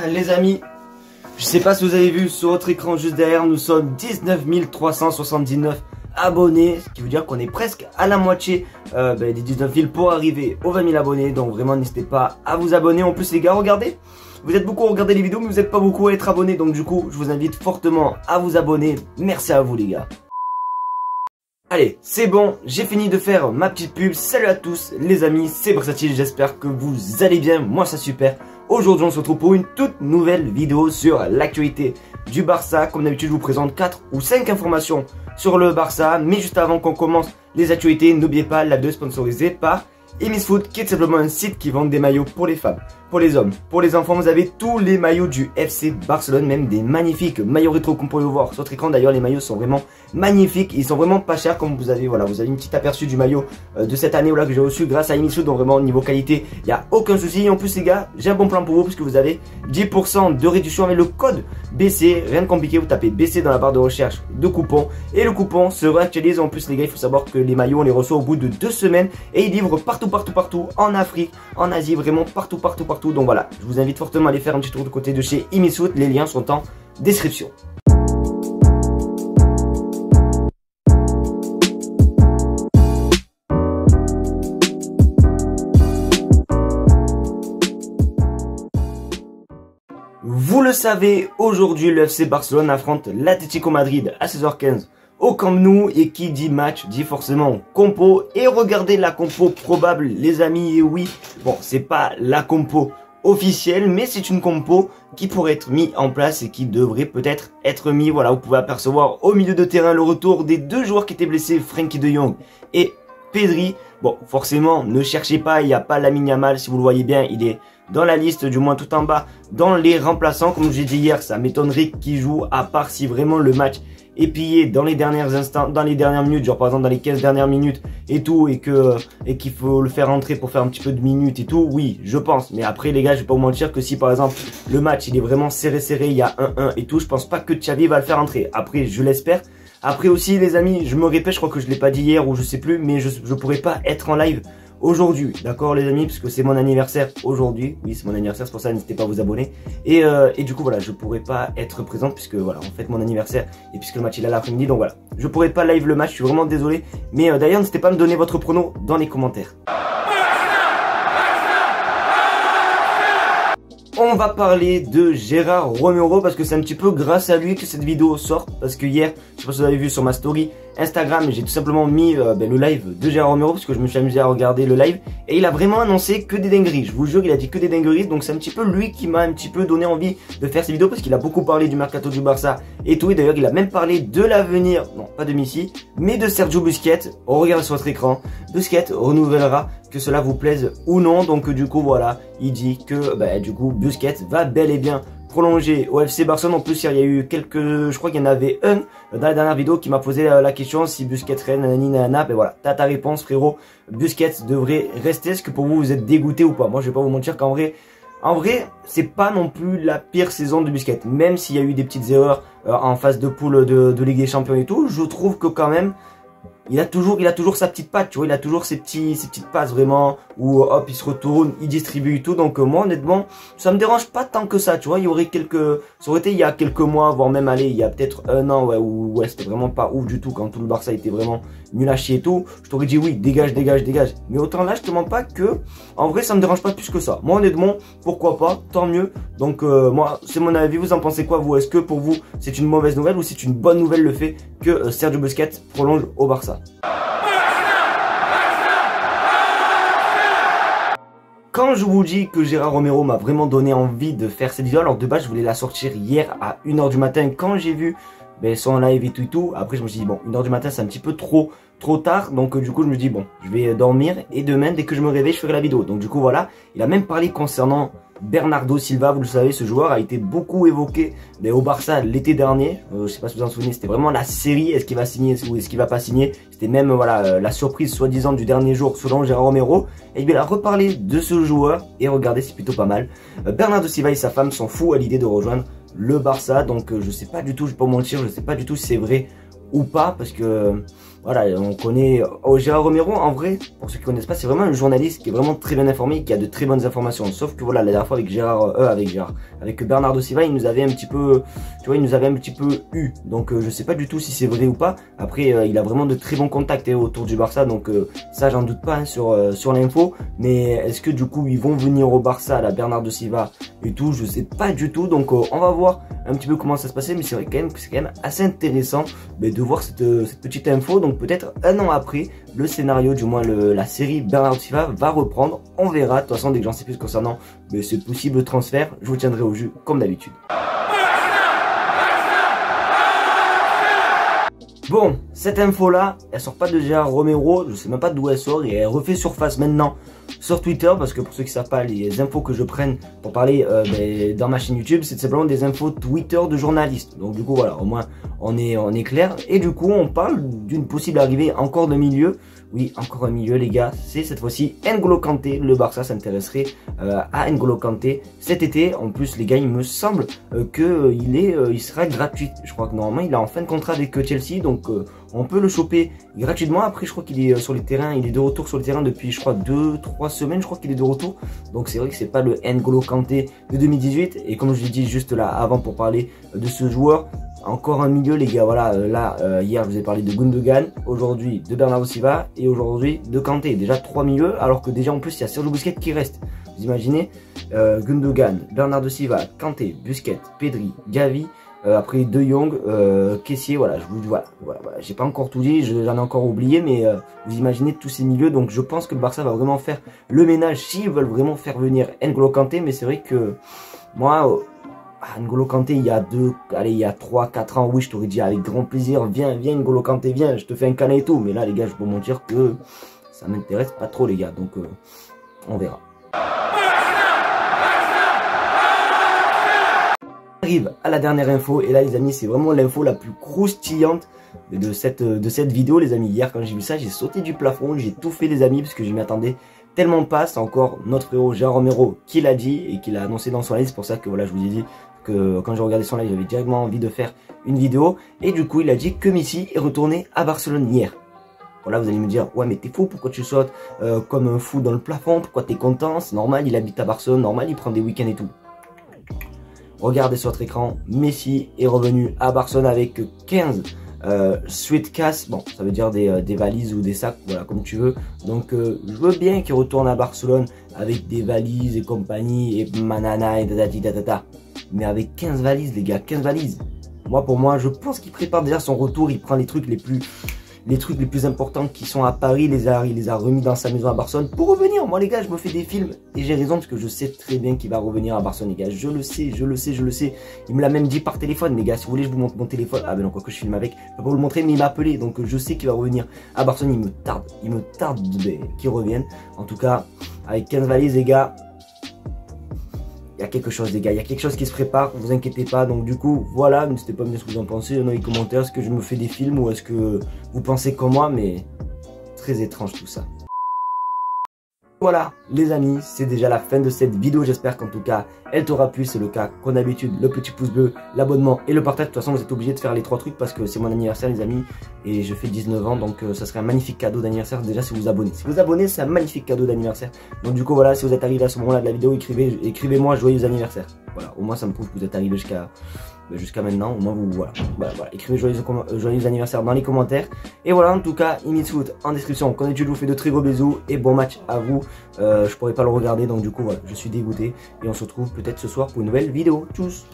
les amis, je sais pas si vous avez vu sur votre écran juste derrière, nous sommes 19 379 abonnés, ce qui veut dire qu'on est presque à la moitié des 19 000 pour arriver aux 20 000 abonnés. Donc vraiment n'hésitez pas à vous abonner. En plus les gars, regardez, vous êtes beaucoup à regarder les vidéos mais vous n'êtes pas beaucoup à être abonnés. Donc du coup je vous invite fortement à vous abonner. Merci à vous les gars. Allez, c'est bon, j'ai fini de faire ma petite pub. Salut à tous les amis, c'est Versatile, j'espère que vous allez bien, moi ça super. Aujourd'hui on se retrouve pour une toute nouvelle vidéo sur l'actualité du Barça. Comme d'habitude je vous présente 4 ou 5 informations sur le Barça. Mais juste avant qu'on commence les actualités, n'oubliez pas la vidéo sponsorisée par Emisfoot, qui est simplement un site qui vend des maillots pour les femmes, pour les hommes, pour les enfants. Vous avez tous les maillots du FC Barcelone, même des magnifiques maillots rétro comme vous pouvez le voir sur votre écran. D'ailleurs les maillots sont vraiment magnifiques, ils sont vraiment pas chers. Comme vous avez, voilà, vous avez une petite aperçu du maillot de cette année que j'ai reçu grâce à Emisfoot. Donc vraiment au niveau qualité, il n'y a aucun souci. En plus les gars, j'ai un bon plan pour vous puisque vous avez 10% de réduction avec le code BC. Rien de compliqué, vous tapez BC dans la barre de recherche de coupons et le coupon se réactualise. En plus les gars, il faut savoir que les maillots on les reçoit au bout de 2 semaines et ils livrent partout en Afrique, en Asie, vraiment partout. Donc voilà, je vous invite fortement à aller faire un petit tour de côté de chez Emisfoot. Les liens sont en description. Vous le savez, aujourd'hui le FC Barcelone affronte l'Atlético Madrid à 16h15 au Camp Nou, et qui dit match dit forcément compo. Et regardez la compo probable les amis, et oui, bon c'est pas la compo officielle mais c'est une compo qui pourrait être mise en place et qui devrait peut-être être mise. Voilà, vous pouvez apercevoir au milieu de terrain le retour des 2 joueurs qui étaient blessés, Frenkie de Jong et Pedri. Bon, forcément, ne cherchez pas, il n'y a pas Lamine Yamal, si vous le voyez bien, il est dans la liste, du moins tout en bas, dans les remplaçants. Comme j'ai dit hier, ça m'étonnerait qu'il joue, à part si vraiment le match est pillé dans les derniers instants, dans les dernières minutes, genre par exemple dans les 15 dernières minutes et tout, et qu'il faut le faire entrer pour faire un petit peu de minutes et tout, oui, je pense. Mais après les gars, je vais pas vous mentir que si par exemple le match il est vraiment serré, il y a 1-1 et tout, je pense pas que Xavi va le faire entrer. Après, je l'espère. Après aussi les amis, je me répète, je crois que je l'ai pas dit hier ou je sais plus, mais je pourrais pas être en live aujourd'hui, d'accord les amis, parce que c'est mon anniversaire aujourd'hui. Oui, c'est mon anniversaire, c'est pour ça n'hésitez pas à vous abonner. Et du coup voilà, je pourrais pas être présent puisque voilà, on fête mon anniversaire et puisque le match il est à l'après-midi, donc voilà, je pourrais pas live le match, je suis vraiment désolé. Mais d'ailleurs n'hésitez pas à me donner votre prono dans les commentaires. On va parler de Gérard Romero parce que c'est un petit peu grâce à lui que cette vidéo sort. Parce que hier, je sais pas si vous avez vu sur ma story Instagram, j'ai tout simplement mis le live de Gérard Romero parce que je me suis amusé à regarder le live. Et il a vraiment annoncé que des dingueries. Je vous jure, il a dit que des dingueries. Donc c'est un petit peu lui qui m'a un petit peu donné envie de faire ces vidéos parce qu'il a beaucoup parlé du mercato du Barça et tout. Et d'ailleurs, il a même parlé de l'avenir, non pas de Messi, mais de Sergio Busquets. On regarde sur votre écran, Busquets renouvellera, que cela vous plaise ou non. Donc du coup voilà, il dit que du coup Busquets va bel et bien prolonger au FC Barcelone. En plus il y a eu quelques, je crois qu'il y en avait un dans la dernière vidéo qui m'a posé la question si Busquets reste, nanana. Ben voilà, t'as ta réponse frérot, Busquets devrait rester. Est-ce que pour vous, vous êtes dégoûté ou pas? Moi je vais pas vous mentir qu'en vrai, c'est pas non plus la pire saison de Busquets. Même s'il y a eu des petites erreurs en phase de poule de Ligue des Champions et tout, je trouve que quand même il a toujours sa petite patte, tu vois, il a toujours ses petites passes vraiment où hop il se retourne, il distribue et tout. Donc moi honnêtement, ça me dérange pas tant que ça, tu vois. Il y aurait ça aurait été il y a quelques mois, voire même il y a peut-être 1 an, où c'était vraiment pas ouf du tout quand tout le Barça était vraiment nul à chier et tout. Je t'aurais dit oui, dégage. Mais autant là, je te mens pas que en vrai ça me dérange pas plus que ça. Moi honnêtement, pourquoi pas, tant mieux. Donc moi, c'est mon avis, vous en pensez quoi vous? Est-ce que pour vous c'est une mauvaise nouvelle ou c'est une bonne nouvelle le fait que Sergio Busquets prolonge au Barça? Quand je vous dis que Gérard Romero m'a vraiment donné envie de faire cette vidéo, alors de base je voulais la sortir hier à 1 h du matin quand j'ai vu son live et tout. Après je me suis dit bon, 1 h du matin c'est un petit peu trop tard, donc du coup je me dis bon, je vais dormir et demain dès que je me réveille je ferai la vidéo. Donc du coup voilà, il a même parlé concernant Bernardo Silva. Vous le savez, ce joueur a été beaucoup évoqué au Barça l'été dernier. Je sais pas si vous en souvenez, c'était vraiment la série, est-ce qu'il va signer ou est-ce qu'il va pas signer. C'était même voilà la surprise soi-disant du dernier jour selon Gérard Romero. Et bien il a reparlé de ce joueur et regardez, c'est plutôt pas mal. Bernardo Silva et sa femme sont fous à l'idée de rejoindre le Barça. Donc je sais pas du tout, je vais pas mentir, je sais pas du tout si c'est vrai ou pas, parce que voilà, on connaît Gérard Romero, en vrai, pour ceux qui connaissent pas, c'est vraiment un journaliste qui est vraiment très bien informé, qui a de très bonnes informations. Sauf que voilà, la dernière fois avec Bernardo Silva, il nous avait un petit peu, tu vois, il nous avait un petit peu eu. Donc je sais pas du tout si c'est vrai ou pas. Après, il a vraiment de très bons contacts autour du Barça, donc ça j'en doute pas sur l'info. Mais est-ce que du coup ils vont venir au Barça, la Bernardo Silva et tout, je sais pas du tout. Donc on va voir un petit peu comment ça se passait, mais c'est vrai quand même que c'est quand même assez intéressant de voir cette petite info. Donc peut-être un an après, le scénario, du moins la série Bernardo Silva va reprendre. On verra. De toute façon, dès que j'en sais plus concernant ce possible transfert, je vous tiendrai au jus comme d'habitude. Bon, cette info là, elle sort pas de Gérard Romero, je sais même pas d'où elle sort, et elle refait surface maintenant sur Twitter, parce que pour ceux qui savent pas, les infos que je prenne pour parler dans ma chaîne YouTube, c'est simplement des infos Twitter de journalistes. Donc du coup voilà, au moins on est clair. Et du coup on parle d'une possible arrivée encore de milieu. Oui, encore un milieu les gars, c'est cette fois-ci N'Golo Kanté. Le Barça s'intéresserait à N'Golo Kanté cet été. En plus les gars, il me semble il sera gratuit. Je crois que normalement il est en fin de contrat avec Chelsea, donc on peut le choper gratuitement. Après je crois qu'il est sur les terrains, il est de retour sur le terrain depuis je crois 2-3 semaines, je crois qu'il est de retour. Donc c'est vrai que c'est pas le N'Golo Kanté de 2018. Et comme je l'ai dit juste là avant pour parler de ce joueur, encore un milieu les gars, voilà, hier je vous ai parlé de Gundogan, aujourd'hui de Bernardo Silva et aujourd'hui de Kanté. Déjà 3 milieux, alors que déjà en plus il y a Sergio Busquets qui reste. Vous imaginez, Gundogan, Bernardo Silva, Kanté, Busquets, Pedri, Gavi, après De Jong, Kessié, voilà, voilà, j'ai pas encore tout dit, j'en ai encore oublié, mais vous imaginez tous ces milieux. Donc je pense que le Barça va vraiment faire le ménage s'ils veulent vraiment faire venir N'Golo Kanté. Mais c'est vrai que moi, N'Golo Kanté, il y a 3-4 ans, oui, je t'aurais dit avec grand plaisir, viens N'Golo Kanté, viens, je te fais un câlin et tout. Mais là, les gars, je peux vous mentir que ça m'intéresse pas trop, les gars. Donc, on verra. On arrive à la dernière info. Et là, les amis, c'est vraiment l'info la plus croustillante de cette vidéo, les amis. Hier, quand j'ai vu ça, j'ai sauté du plafond, j'ai tout fait, les amis, parce que je m'y attendais tellement pas. C'est encore notre frérot Gérard Romero qui l'a dit et qui l'a annoncé dans son live. C'est pour ça que voilà, je vous ai dit que quand j'ai regardé son live, j'avais directement envie de faire une vidéo. Et du coup, il a dit que Messi est retourné à Barcelone hier. Voilà, vous allez me dire, ouais mais t'es fou, pourquoi tu sautes comme un fou dans le plafond, pourquoi t'es content, c'est normal, il habite à Barcelone, normal, il prend des week-ends et tout. Regardez sur votre écran, Messi est revenu à Barcelone avec 15 suitcases, bon ça veut dire des valises ou des sacs, voilà comme tu veux. Donc je veux bien qu'il retourne à Barcelone avec des valises et compagnie et manana et tatata. Mais avec 15 valises les gars, 15 valises. Moi pour moi je pense qu'il prépare déjà son retour, il prend les trucs les plus importants qui sont à Paris, il les a remis dans sa maison à Barcelone pour revenir. Moi les gars, je me fais des films et j'ai raison parce que je sais très bien qu'il va revenir à Barcelone les gars. Je le sais. Il me l'a même dit par téléphone les gars. Si vous voulez, je vous montre mon téléphone. Ah ben non, quoi que je filme avec, je peux pas vous le montrer, mais il m'a appelé. Donc je sais qu'il va revenir à Barcelone. Il me tarde qu'il revienne. En tout cas, avec 15 valises les gars, il y a quelque chose les gars, il y a quelque chose qui se prépare, vous inquiétez pas. Donc du coup voilà, n'hésitez pas à me dire ce que vous en pensez dans les commentaires. Est-ce que je me fais des films ou est-ce que vous pensez comme moi? Mais très étrange tout ça. Voilà les amis, c'est déjà la fin de cette vidéo, j'espère qu'en tout cas elle t'aura plu. C'est le cas comme d'habitude, le petit pouce bleu, l'abonnement et le partage. De toute façon vous êtes obligés de faire les 3 trucs parce que c'est mon anniversaire les amis et je fais 19 ans, donc ça serait un magnifique cadeau d'anniversaire déjà si vous vous abonnez. Si vous vous abonnez, c'est un magnifique cadeau d'anniversaire. Donc du coup voilà, si vous êtes arrivé à ce moment là de la vidéo, écrivez-moi joyeux anniversaire. Voilà, au moins ça me prouve que vous êtes arrivé jusqu'à maintenant. Au moins vous voilà, écrivez joyeux anniversaire dans les commentaires. Et voilà, en tout cas Imitfoot en description. Comme d'habitude je vous fais de très gros bisous et bon match à vous. Je pourrais pas le regarder donc du coup voilà, je suis dégoûté et on se retrouve peut-être ce soir pour une nouvelle vidéo. Tchuss.